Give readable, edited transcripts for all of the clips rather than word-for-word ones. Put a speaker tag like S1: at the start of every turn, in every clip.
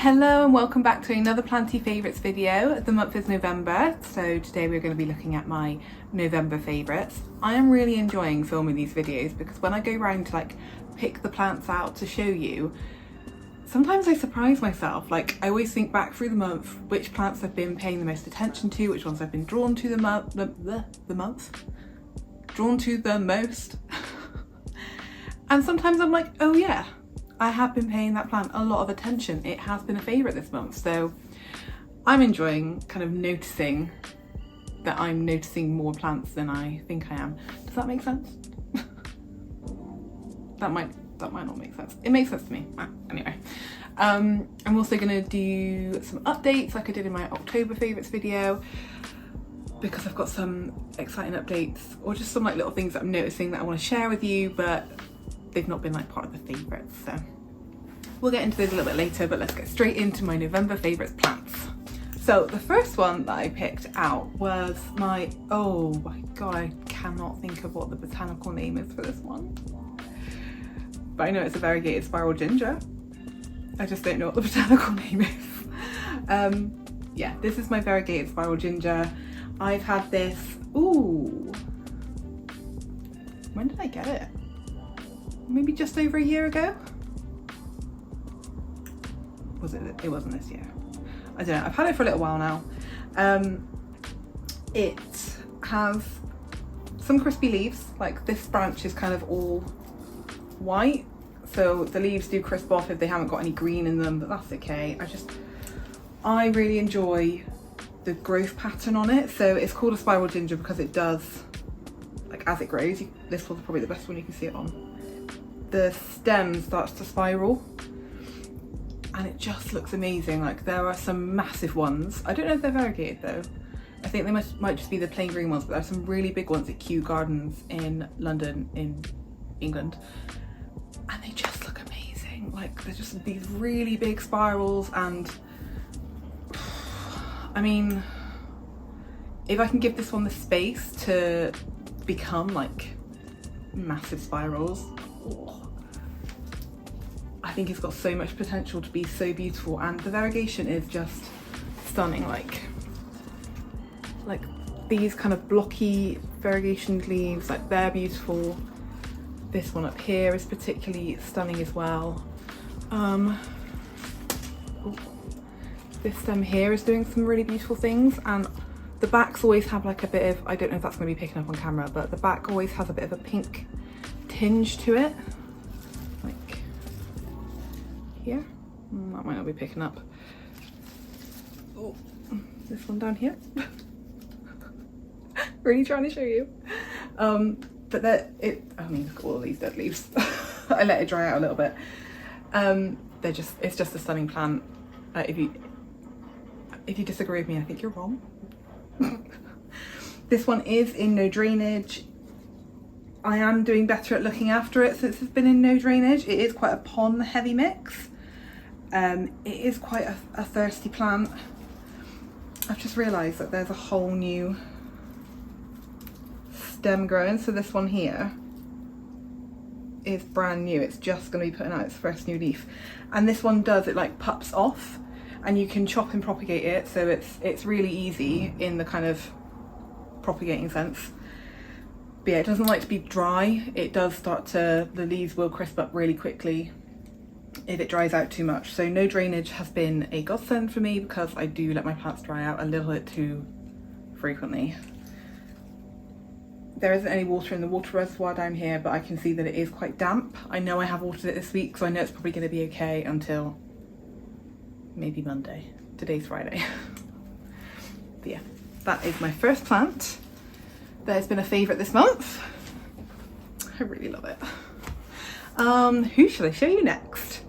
S1: Hello and welcome back to another Planty Favourites video. The month is November, so today we're going to be looking at my November favourites. I am really enjoying filming these videos because when I go around to pick the plants out to show you, sometimes I surprise myself. I always think back through the month which plants I've been paying the most attention to, which ones I've been drawn to the most. And sometimes I'm like, oh yeah, I have been paying that plant a lot of attention. It has been a favourite this month, so I'm enjoying kind of noticing that I'm noticing more plants than I think I am. Does that make sense? that might not make sense. It makes sense to me. Anyway, I'm also going to do some updates like I did in my October favourites video, because I've got some exciting updates or just some little things that I'm noticing that I want to share with you, but they've not been part of the favourites, so we'll get into those a little bit later. But let's get straight into my November favourites plants. So the first one that I picked out was oh my god, I cannot think of what the botanical name is for this one, but I know it's a variegated spiral ginger. I just don't know what the botanical name is. Yeah, this is my variegated spiral ginger. I've had this, when did I get it? Maybe just over a year ago? Was it? It wasn't this year. I don't know. I've had it for a little while now. It has some crispy leaves. This branch is kind of all white, so the leaves do crisp off if they haven't got any green in them, but that's okay. I really enjoy the growth pattern on it. So it's called a spiral ginger because it does, as it grows, this one's probably the best one you can see it on, the stem starts to spiral and it just looks amazing. There are some massive ones. I don't know if they're variegated though. I think they might just be the plain green ones, but there's some really big ones at Kew Gardens in London, in England, and they just look amazing. They're just these really big spirals, and I mean, if I can give this one the space to become massive spirals, I think it's got so much potential to be so beautiful, and the variegation is just stunning. These kind of blocky variegation leaves, they're beautiful. This one up here is particularly stunning as well. This stem here is doing some really beautiful things, and the backs always have a bit of, I don't know if that's going to be picking up on camera, but the back always has a bit of a pink tinge to it. Here, that might not be picking up. Oh, this one down here. Really trying to show you. But I mean, look at all these dead leaves. I let it dry out a little bit. It's just a stunning plant. If you disagree with me, I think you're wrong. This one is in no drainage. I am doing better at looking after it since it's been in no drainage. It is quite a pond heavy mix. It is quite a thirsty plant. I've just realised that there's a whole new stem growing. So this one here is brand new. It's just going to be putting out its first new leaf. And this one does, it pups off, and you can chop and propagate it. So it's really easy in the kind of propagating sense. But yeah, it doesn't like to be dry. It does start to, the leaves will crisp up really quickly if it dries out too much. So no drainage has been a godsend for me, because I do let my plants dry out a little bit too frequently. There isn't any water in the water reservoir down here, but I can see that it is quite damp. I know I have watered it this week, so I know it's probably going to be okay until maybe Monday. Today's Friday. But yeah, that is my first plant that has been a favourite this month. I really love it. Who should I show you next?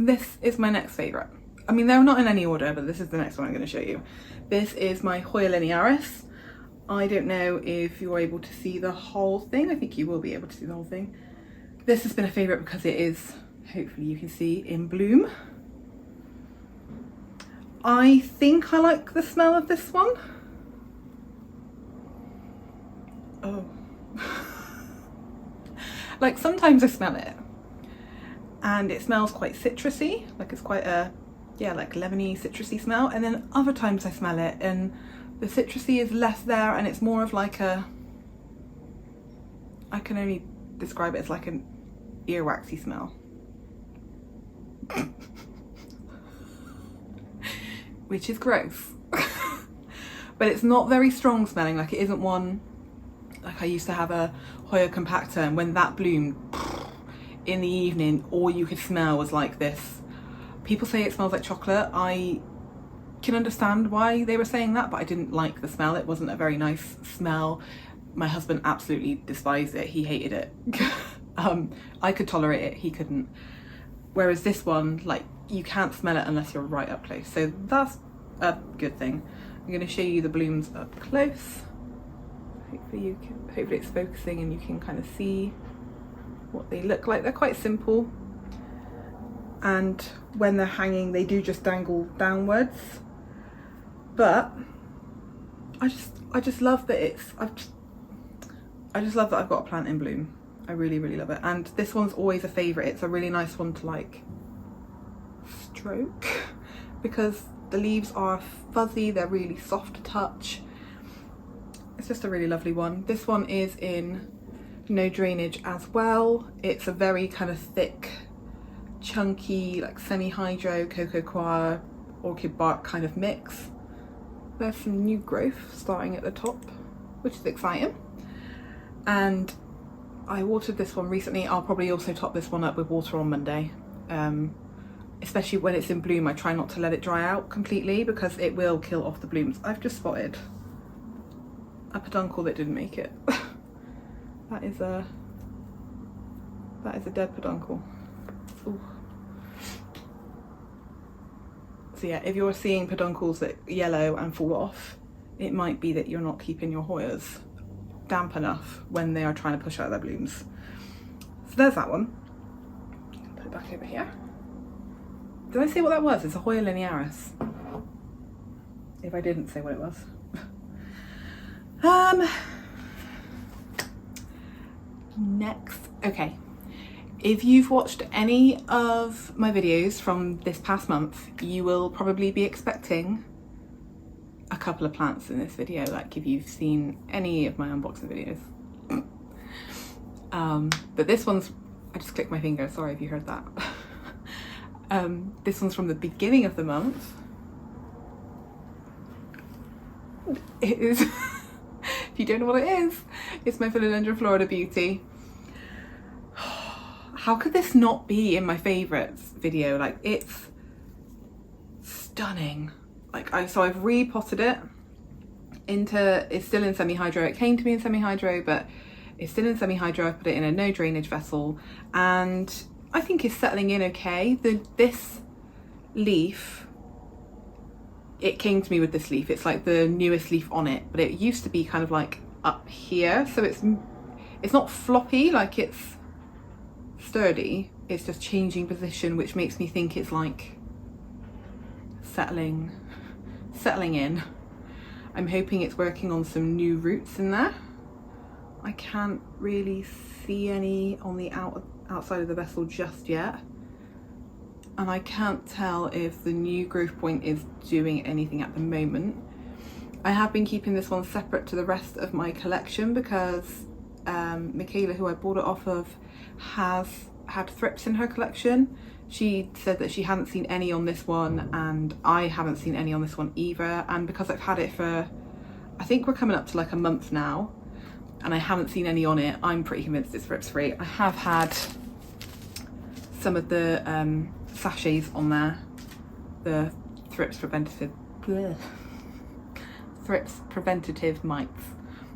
S1: This is my next favourite. I mean, they're not in any order, but this is the next one I'm going to show you. This is my Hoya linearis. I don't know if you're able to see the whole thing. I think you will be able to see the whole thing. This has been a favourite because it is, hopefully you can see, in bloom. I think I like the smell of this one. Oh. Sometimes I smell it and it smells quite citrusy, like it's quite a, yeah, like lemony citrusy smell. And then other times I smell it and the citrusy is less there, and it's more of like a, I can only describe it as like an earwaxy smell. Which is gross. But it's not very strong smelling, like it isn't one, like I used to have a Hoya compactor, and when that bloomed in the evening, all you could smell was like this. People say it smells like chocolate. I can understand why they were saying that, but I didn't like the smell. It wasn't a very nice smell. My husband absolutely despised it. He hated it. I could tolerate it, he couldn't. Whereas this one, like, you can't smell it unless you're right up close. So that's a good thing. I'm going to show you the blooms up close. Hopefully it's focusing and you can kind of see what they look like. They're quite simple, and when they're hanging they do just dangle downwards, but I just love that it's, I just love that I've got a plant in bloom. I really love it. And this one's always a favourite. It's a really nice one to like stroke because the leaves are fuzzy, they're really soft to touch. It's just a really lovely one. This one is in no drainage as well. It's a very kind of thick, chunky, like semi-hydro cocoa coir orchid bark kind of mix. There's some new growth starting at the top, which is exciting. And I watered this one recently. I'll probably also top this one up with water on Monday. Especially when it's in bloom, I try not to let it dry out completely because it will kill off the blooms. I've just spotted a peduncle that didn't make it. That is a dead peduncle. Ooh. So yeah, if you're seeing peduncles that yellow and fall off, it might be that you're not keeping your Hoyas damp enough when they are trying to push out their blooms. So there's that one. Put it back over here. Did I say what that was? It's a Hoya linearis. If I didn't say what it was. Next, okay. If you've watched any of my videos from this past month, you will probably be expecting a couple of plants in this video, like if you've seen any of my unboxing videos. But this one's, I just clicked my finger, sorry if you heard that. This one's from the beginning of the month. It is, if you don't know what it is, it's my Philodendron Florida Beauty. How could this not be in my favourites video? Like, it's stunning. Like, so I've repotted it into, it's still in semi-hydro. It came to me in semi-hydro, but it's still in semi-hydro. I put it in a no drainage vessel and I think it's settling in okay. This leaf, it came to me with this leaf. It's like the newest leaf on it, but it used to be kind of like up here. So it's not floppy, like it's sturdy. It's just changing position, which makes me think it's like settling in. I'm hoping it's working on some new roots in there. I can't really see any on the outside of the vessel just yet, and I can't tell if the new growth point is doing anything at the moment. I have been keeping this one separate to the rest of my collection because Michaela, who I bought it off of, has had thrips in her collection. She said that she hadn't seen any on this one, and I haven't seen any on this one either. And because I've had it for, I think we're coming up to like a month now, and I haven't seen any on it, I'm pretty convinced it's thrips free. I have had some of the sachets on there, the thrips preventative mites.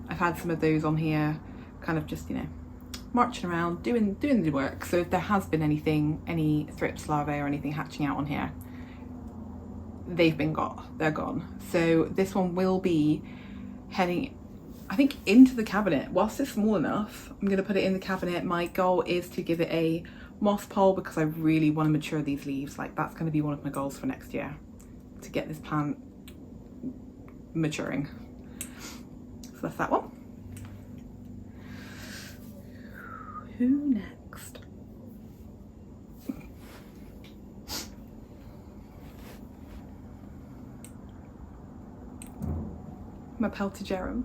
S1: I've had some of those on here, kind of just, you know, marching around, doing the work. So if there has been anything, any thrips larvae or anything hatching out on here, they're gone. So this one will be heading, I think, into the cabinet. Whilst it's small enough, I'm going to put it in the cabinet. My goal is to give it a moss pole because I really want to mature these leaves. Like, that's going to be one of my goals for next year, to get this plant maturing. So that's that one. Who next? my Peltigerum.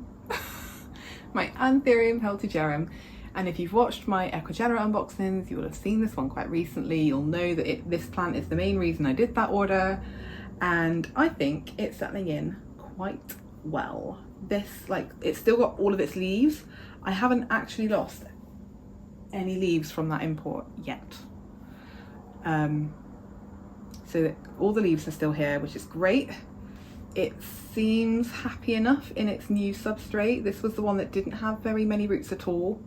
S1: My Anthurium Peltigerum. And if you've watched my Ecuador unboxings, you will have seen this one quite recently. You'll know that this plant is the main reason I did that order. And I think it's settling in quite well. This, like, it's still got all of its leaves. I haven't actually lost any leaves from that import yet. So all the leaves are still here, which is great. It seems happy enough in its new substrate. This was the one that didn't have very many roots at all.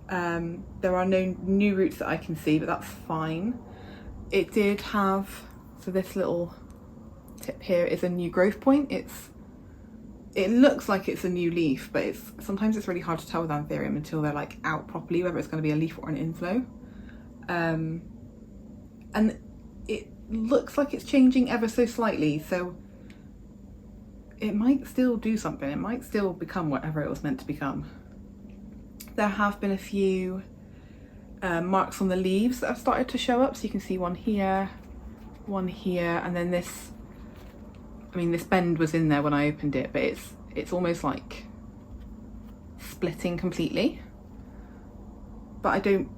S1: There are no new roots that I can see, but that's fine. It did have, so this little tip here is a new growth point. It looks like it's a new leaf, but sometimes it's really hard to tell with Anthurium until they're like out properly, whether it's going to be a leaf or an inflow. And it looks like it's changing ever so slightly, so it might still do something. It might still become whatever it was meant to become. There have been a few marks on the leaves that have started to show up, so you can see one here, and then this. I mean, this bend was in there when I opened it, but it's almost like splitting completely. But I don't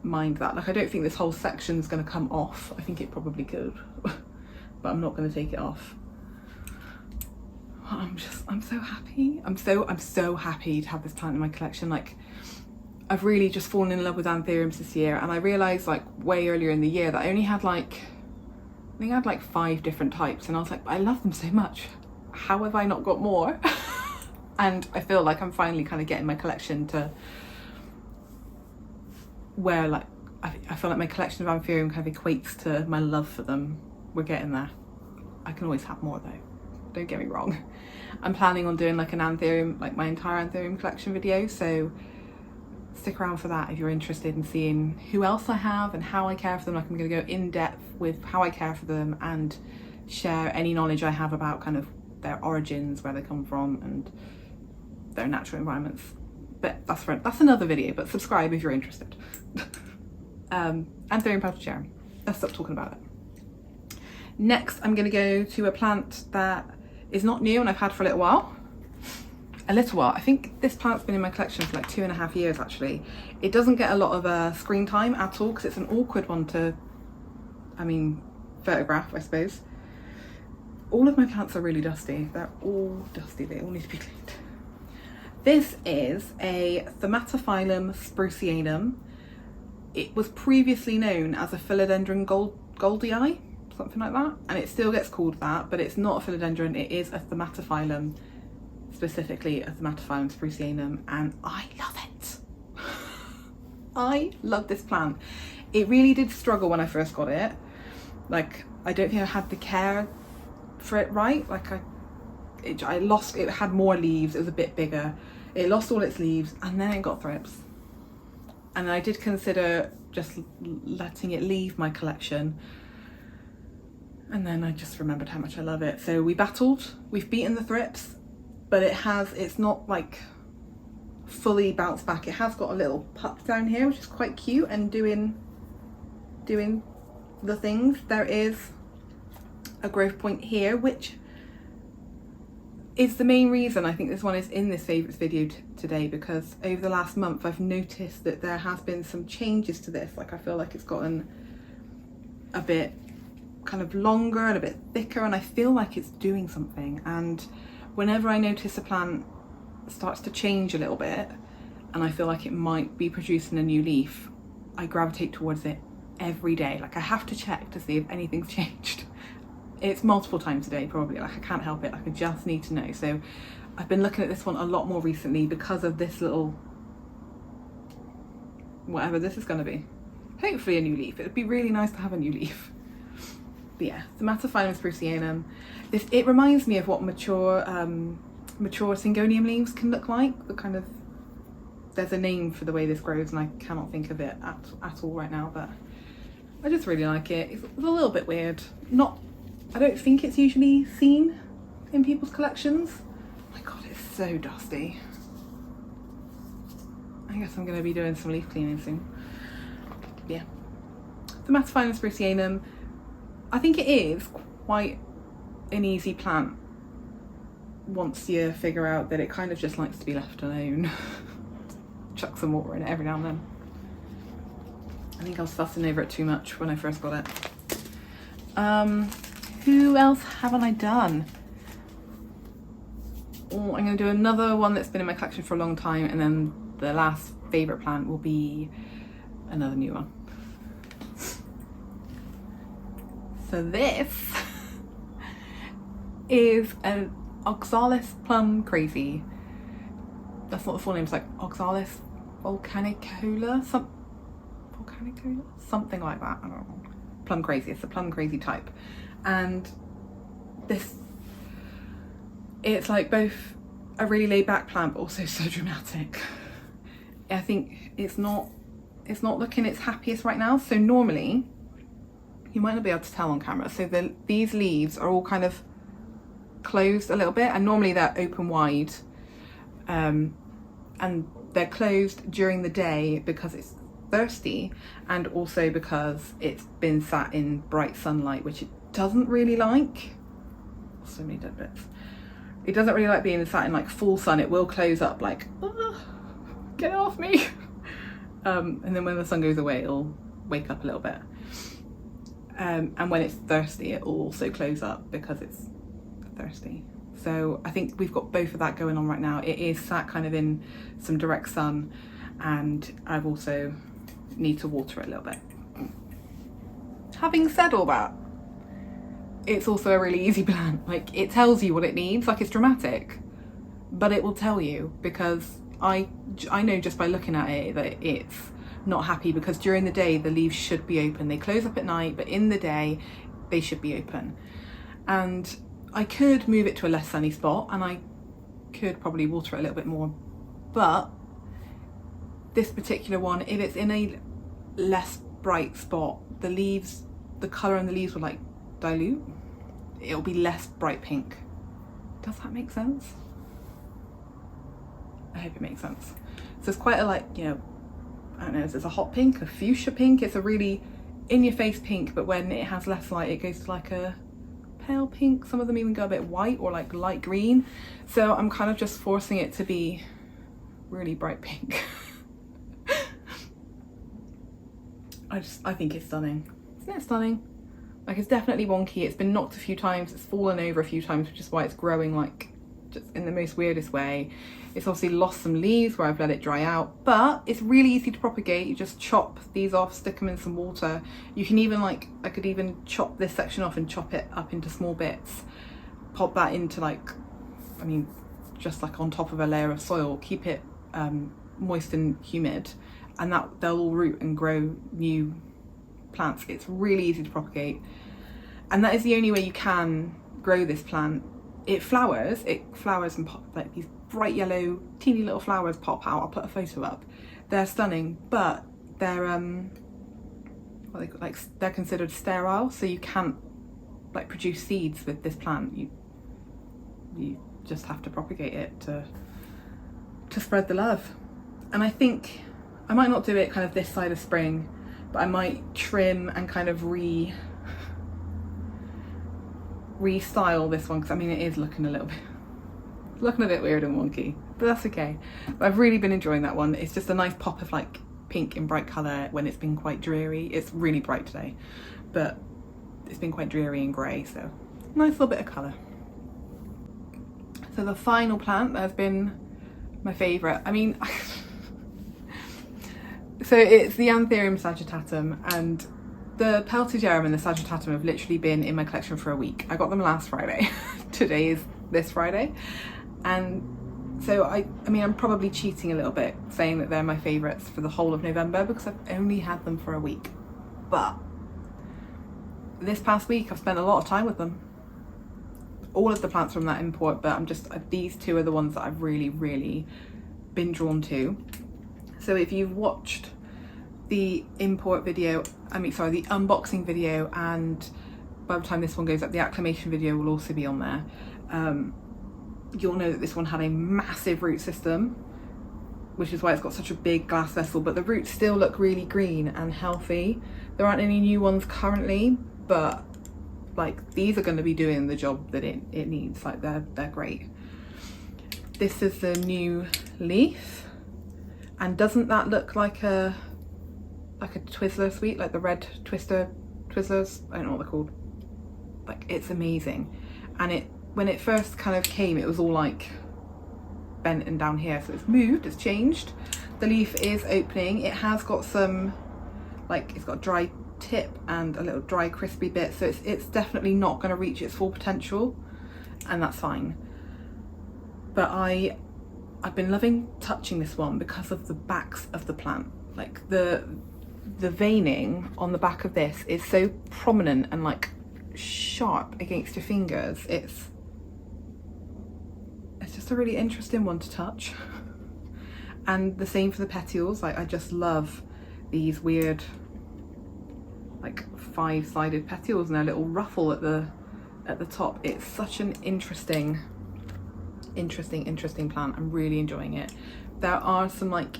S1: mind that. Like, I don't think this whole section's going to come off. I think it probably could, but I'm not going to take it off. I'm so happy. I'm so happy to have this plant in my collection. Like, I've really just fallen in love with Anthuriums this year, and I realised like way earlier in the year that I only had like, I think I had like 5 different types, and I was like, I love them so much. How have I not got more? And I feel like I'm finally kind of getting my collection to where, like, I feel like my collection of Anthurium kind of equates to my love for them. We're getting there. I can always have more though. Don't get me wrong. I'm planning on doing like an Anthurium, like my entire Anthurium collection video, so stick around for that if you're interested in seeing who else I have and how I care for them. Like, I'm going to go in depth with how I care for them and share any knowledge I have about kind of their origins, where they come from, and their natural environments. But that's another video, but subscribe if you're interested. Anthurium Peltigerum. Let's stop talking about it. Next, I'm going to go to a plant that is not new and I've had for a little while. I think this plant's been in my collection for like 2.5 years actually. It doesn't get a lot of screen time at all because it's an awkward one to, photograph, I suppose. All of my plants are really dusty. They're all dusty, they all need to be cleaned. This is a Thaumatophyllum sprucianum. It was previously known as a Philodendron goldii, something like that, and it still gets called that, but it's not a philodendron, it is a Thaumatophyllum, specifically a Thaumatophyllum sprucianum, and I love it. I love this plant. It really did struggle when I first got it. Like, I don't think I had the care for it right. Like, I lost, it had more leaves, it was a bit bigger. It lost all its leaves and then it got thrips. And I did consider just letting it leave my collection. And then I just remembered how much I love it. So we battled, we've beaten the thrips, but it's not like fully bounced back. It has got a little pup down here, which is quite cute and doing the things. There is a growth point here, which is the main reason I think this one is in this favourites video today, because over the last month I've noticed that there has been some changes to this. Like, I feel like it's gotten a bit kind of longer and a bit thicker, and I feel like it's doing something. And whenever I notice a plant starts to change a little bit and I feel like it might be producing a new leaf, I gravitate towards it every day. Like, I have to check to see if anything's changed. It's multiple times a day probably. Like, I can't help it. Like, I just need to know. So I've been looking at this one a lot more recently because of this little, whatever this is going to be. Hopefully a new leaf. It would be really nice to have a new leaf. But yeah, Thaumatophyllum sprucianum. It reminds me of what mature syngonium leaves can look like. The kind of, there's a name for the way this grows and I cannot think of it at all right now, but I just really like it. It's a little bit weird. I don't think it's usually seen in people's collections. Oh my god, it's so dusty. I guess I'm going to be doing some leaf cleaning soon. Yeah. Thaumatophyllum sprucianum. I think it is quite an easy plant once you figure out that it kind of just likes to be left alone. Chuck some water in it every now and then. I think I was fussing over it too much when I first got it. Who else haven't I done? Oh, I'm going to do another one that's been in my collection for a long time, and then the last favourite plant will be another new one. So this is an OXALIS Plum Crazy. That's not the full name, it's like OXALIS VULCANICOla, something like that, I don't know. Plum Crazy, it's the Plum Crazy type. And this, it's like both a really laid back plant but also so dramatic. I think it's not looking its happiest right now. So normally, you might not be able to tell on camera, so these leaves are all kind of closed a little bit, and normally they're open wide, and they're closed during the day because it's thirsty, and also because it's been sat in bright sunlight, which it doesn't really like. So many dead bits. It doesn't really like being sat in like full sun. It will close up like, get off me. And then when the sun goes away, it'll wake up a little bit. And when it's thirsty, it will also close up because it's thirsty. So I think we've got both of that going on right now. It is sat kind of in some direct sun, and I've also need to water it a little bit. Having said all that, it's also a really easy plant. Like, it tells you what it needs. Like, it's dramatic, but it will tell you, because I know just by looking at it that it's not happy, because during the day the leaves should be open. They close up at night, but in the day they should be open. And I could move it to a less sunny spot, and I could probably water it a little bit more, but this particular one, if it's in a less bright spot, the leaves, the colour in the leaves will like dilute. It'll be less bright pink. Does that make sense? I hope it makes sense. So it's quite a, like, you know, I don't know, it's a hot pink, a fuchsia pink. It's a really in-your-face pink, but when it has less light, it goes to like a pale pink. Some of them even go a bit white or like light green. So I'm kind of just forcing it to be really bright pink. I think it's stunning. Isn't it stunning? Like, it's definitely wonky. It's been knocked a few times. It's fallen over a few times, which is why it's growing like just in the most weirdest way. It's obviously lost some leaves where I've let it dry out, but it's really easy to propagate. You just chop these off, stick them in some water. You can even, like, I could even chop this section off and chop it up into small bits, pop that into, like, I mean, just like on top of a layer of soil, keep it moist and humid, and that they'll all root and grow new plants. It's really easy to propagate, and that is the only way you can grow this plant. It flowers and pop, like these bright yellow teeny little flowers pop out. I'll put a photo up. They're stunning, but they're they're considered sterile, so you can't like produce seeds with this plant. You just have to propagate it to spread the love. And I think I might not do it kind of this side of spring, but I might trim and kind of restyle this one, because I mean it is looking a bit weird and wonky, but that's okay. But I've really been enjoying that one. It's just a nice pop of like pink and bright colour when it's been quite dreary. It's really bright today, but it's been quite dreary and grey, so nice little bit of colour. So the final plant that has been my favourite, I mean so it's the Anthurium sagittatum, and the Peltigerum and the sagittatum have literally been in my collection for a week. I got them last Friday. Today is this Friday. And so I mean, I'm probably cheating a little bit saying that they're my favourites for the whole of November, because I've only had them for a week. But this past week I've spent a lot of time with them. All of the plants from that import, but these two are the ones that I've really, really been drawn to. So if you've watched the import video, the unboxing video, and by the time this one goes up, the acclimation video will also be on there. You'll know that this one had a massive root system, which is why it's got such a big glass vessel, but the roots still look really green and healthy. There aren't any new ones currently, but like these are going to be doing the job that it needs. Like they're great. this is the new leaf, and doesn't that look like a Twizzler sweet, like the red Twizzlers? I don't know what they're called. Like, it's amazing. And when it first kind of came, it was all like bent and down here, so it's moved, it's changed. The leaf is opening. It has got some, like, it's got a dry tip and a little dry crispy bit, so it's definitely not going to reach its full potential, and that's fine. But I've been loving touching this one because of the backs of the plant. Like the veining on the back of this is so prominent and like sharp against your fingers. It's just a really interesting one to touch. And the same for the petioles. Like, I just love these weird like 5-sided petioles and a little ruffle at the top. It's such an interesting plant. I'm really enjoying it. There are some like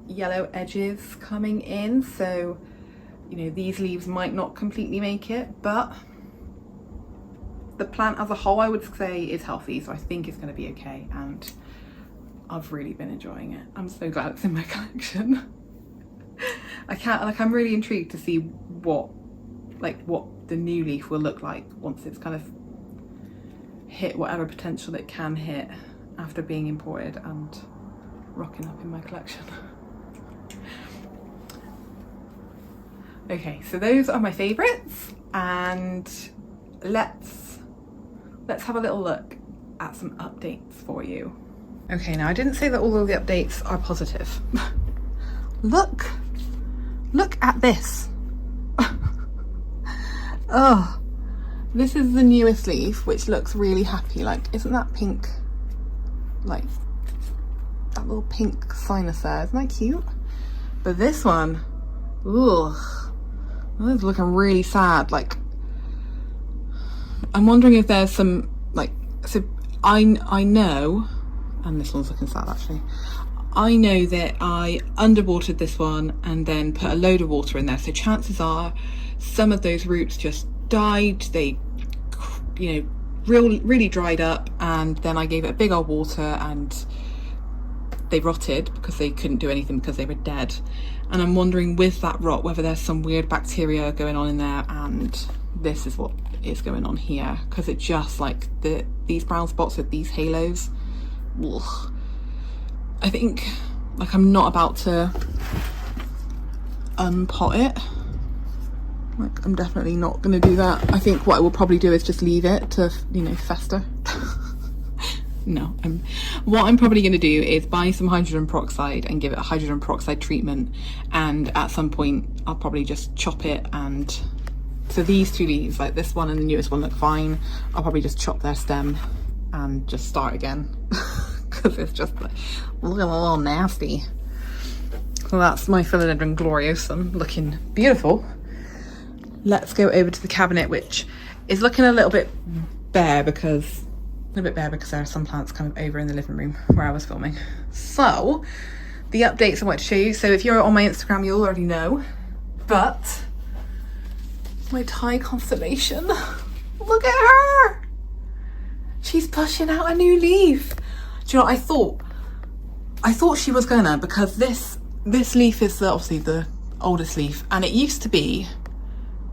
S1: yellow edges coming in, so you know, these leaves might not completely make it, but the plant as a whole, I would say, is healthy, so I think it's going to be okay, and I've really been enjoying it. I'm so glad it's in my collection. I'm really intrigued to see what the new leaf will look like once it's kind of hit whatever potential it can hit after being imported and rocking up in my collection. Okay, so those are my favourites, and let's have a little look at some updates for you. Okay, now I didn't say that all of the updates are positive. Look at this. Oh, this is the newest leaf, which looks really happy. Like, isn't that pink? Like, that little pink sinus there, isn't that cute? But this one, ugh, it's looking really sad. Like, I'm wondering if there's some, like, so I know, and this one's looking sad actually, I know that I underwatered this one and then put a load of water in there, so chances are some of those roots just died. They, you know, really dried up, and then I gave it a big old water and they rotted because they couldn't do anything because they were dead. And I'm wondering with that rot whether there's some weird bacteria going on in there, and this is what is going on here, because it just, like, these brown spots with these halos, ugh. I think, like, I'm not about to unpot it. Like, I'm definitely not going to do that. I think what I will probably do is just leave it to, you know, fester. No, what I'm probably going to do is buy some hydrogen peroxide and give it a hydrogen peroxide treatment, and at some point I'll probably just chop it. And so these two leaves, like this one and the newest one, look fine. I'll probably just chop their stem and just start again. Because it's just like a little nasty. So that's my Philodendron gloriosum, looking beautiful. Let's go over to the cabinet, which is looking a little bit bare because there are some plants kind of over in the living room where I was filming. So the updates I want to show you. So if you're on my Instagram, you'll already know, but my Thai constellation, look at her. She's pushing out a new leaf. Do you know what I thought she was gonna, because this leaf is obviously the oldest leaf, and it used to be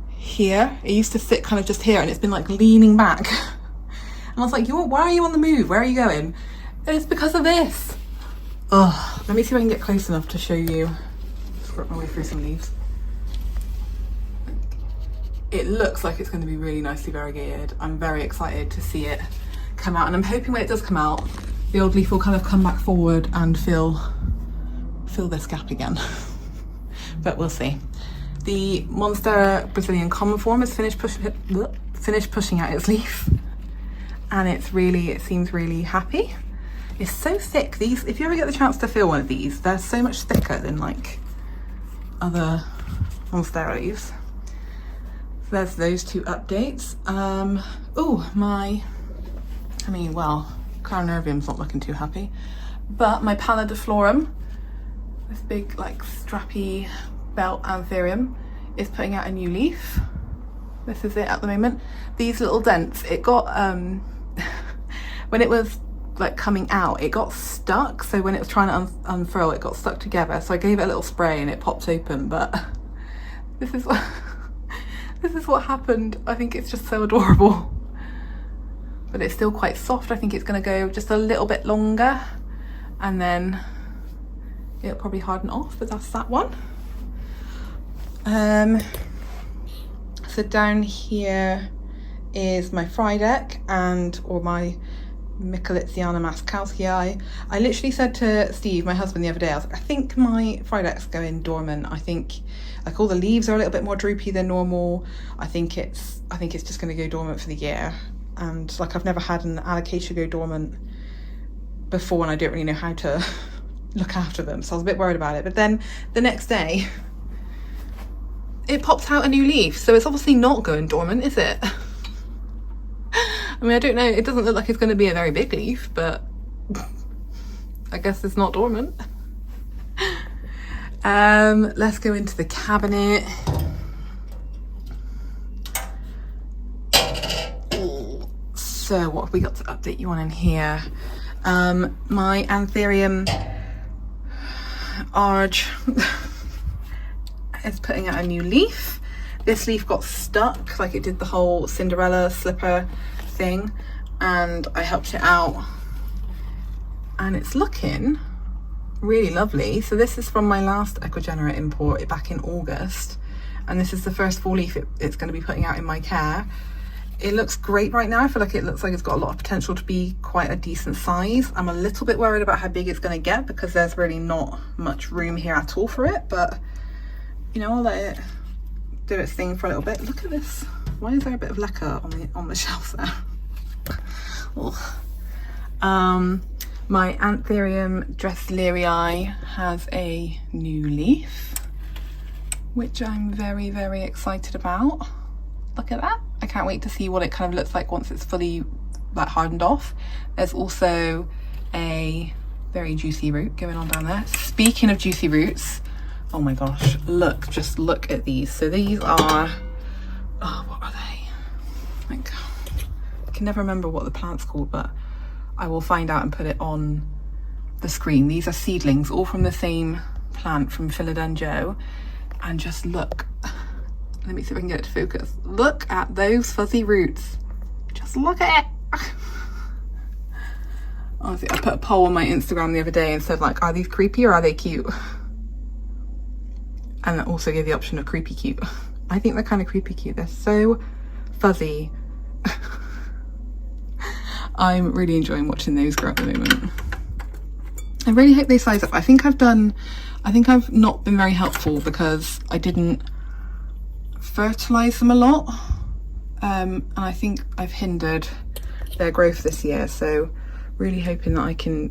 S1: here. It used to sit kind of just here, and it's been like leaning back. And I was like, why are you on the move? Where are you going? And it's because of this. Oh, let me see if I can get close enough to show you. Just work my way through some leaves. It looks like it's going to be really nicely variegated. I'm very excited to see it come out, and I'm hoping when it does come out, the old leaf will kind of come back forward and fill this gap again. But we'll see. The Monstera Brazilian common form has finished pushing out its leaf, and it seems really happy. It's so thick. These, if you ever get the chance to feel one of these, they're so much thicker than like other Monstera leaves. So there's those two updates. Clarinervium's not looking too happy, but my Pallidiflorum, this big like strappy belt anthurium, is putting out a new leaf. This is it at the moment. These little dents, it got when it was like coming out, it got stuck. So when it was trying to unfurl, it got stuck together. So I gave it a little spray and it popped open, but this is what this is what happened. I think it's just so adorable, but it's still quite soft. I think it's going to go just a little bit longer and then it'll probably harden off, but that's that one. So down here is my Friedeck or my Micholitziana mascalcii. I literally said to Steve, my husband, the other day, I was like, I think my Friedeck's going dormant. I think like all the leaves are a little bit more droopy than normal. I think it's just going to go dormant for the year. And like I've never had an alocasia go dormant before, and I don't really know how to look after them, so I was a bit worried about it. But then the next day it pops out a new leaf, so it's obviously not going dormant, is it? I mean, I don't know, it doesn't look like it's going to be a very big leaf, but I guess it's not dormant. Let's go into the cabinet. So what have we got to update you on in here? My Anthurium Arge is putting out a new leaf. This leaf got stuck, like it did the whole Cinderella slipper thing, and I helped it out and it's looking really lovely. So this is from my last Ecuagenera import back in August, and this is the first full leaf it's going to be putting out in my care. It looks great right now. I feel like it looks like it's got a lot of potential to be quite a decent size. I'm a little bit worried about how big it's going to get because there's really not much room here at all for it, but you know, I'll let it do its thing for a little bit. Look at this. Why is there a bit of lacquer on the shelf there? My Anthurium Dresslerii has a new leaf, which I'm very, very excited about. Look at that. I can't wait to see what it kind of looks like once it's fully like hardened off. There's also a very juicy root going on down there. Speaking of juicy roots, oh my gosh, look, just look at these. So these are, oh, what are they? Like, I can never remember what the plant's called, but I will find out and put it on the screen. These are seedlings, all from the same plant, from Philodendron. And just look, let me see if I can get it to focus. Look at those fuzzy roots. Just look at it. Honestly, I put a poll on my Instagram the other day and said, like, are these creepy or are they cute? And I also gave the option of creepy cute. I think they're kind of creepy cute. They're so fuzzy. I'm really enjoying watching those grow at the moment. I really hope they size up. I think I've not been very helpful because I didn't fertilize them a lot. And I think I've hindered their growth this year. So really hoping that I can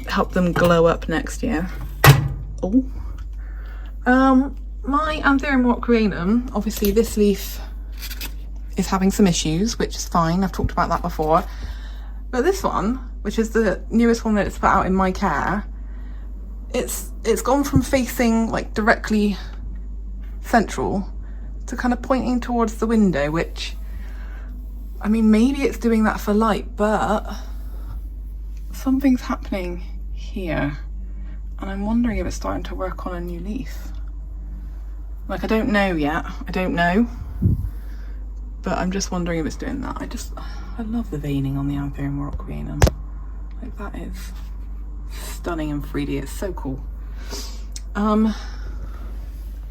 S1: help them glow up next year. Oh. My Anthurium Moroccanum, obviously this leaf is having some issues, which is fine. I've talked about that before. But this one, which is the newest one that it's put out in my care, it's gone from facing like directly central to kind of pointing towards the window, which, I mean, maybe it's doing that for light, but something's happening here. And I'm wondering if it's starting to work on a new leaf. Like, I don't know yet. I don't know. But I'm just wondering if it's doing that. I love the veining on the Anthurium Moroccanum. Like, that is stunning and 3D. It's so cool.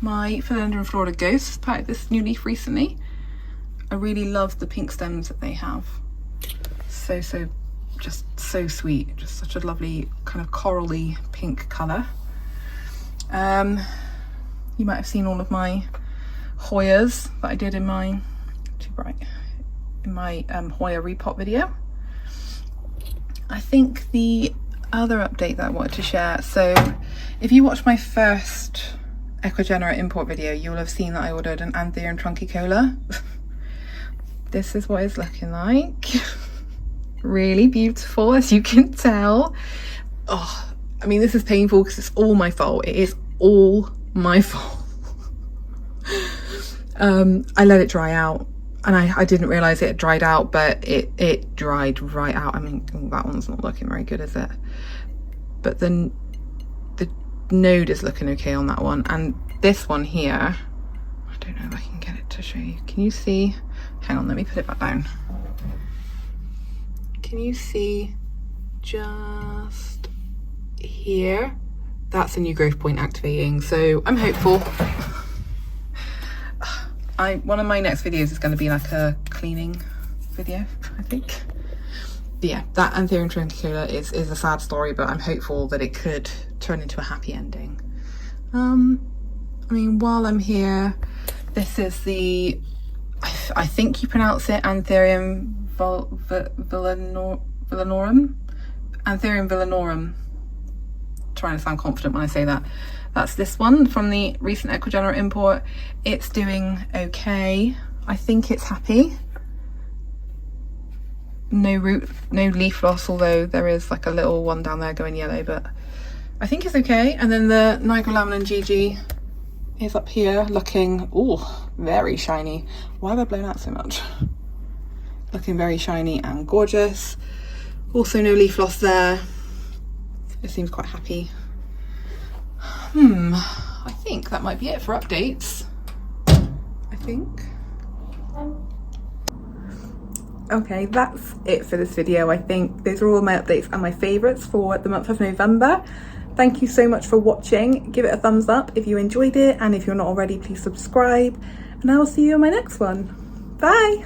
S1: My Philodendron Florida Ghost has put out this new leaf recently. I really love the pink stems that they have. So just so sweet. Just such a lovely kind of corally pink colour. You might have seen all of my Hoyas that I did in my, too bright, in my Hoya repot video. I think the other update that I wanted to share, so if you watched my first Ecuagenera import video, you'll have seen that I ordered an Anthurium Trunkicola. This is what it's looking like. Really beautiful, as you can tell. Oh, I mean, this is painful because it's all my fault. It is all my fault. I let it dry out. and I didn't realise it had dried out, but it dried right out. I mean, that one's not looking very good, is it? But then the node is looking okay on that one, and this one here, I don't know if I can get it to show you. Can you see? Hang on, let me put it back down. Can you see just here? That's a new growth point activating, so I'm hopeful. One of my next videos is going to be like a cleaning video, I think. But yeah, that Anthurium truncacola is a sad story, but I'm hopeful that it could turn into a happy ending. I mean, while I'm here, this is the, I think you pronounce it Anthurium villanorum. Anthurium villanorum. Trying to sound confident when I say that. That's this one from the recent Ecuador import. It's doing okay. I think it's happy. No root, no leaf loss, although there is like a little one down there going yellow, but I think it's okay. And then the Nigrolaminum GG is up here looking, oh, very shiny. Why have I blown out so much? Looking very shiny and gorgeous. Also no leaf loss there. It seems quite happy. I think that might be it for updates. I think. Okay, that's it for this video. I think those are all my updates and my favourites for the month of November. Thank you so much for watching. Give it a thumbs up if you enjoyed it, and if you're not already, please subscribe, and I will see you in my next one. Bye!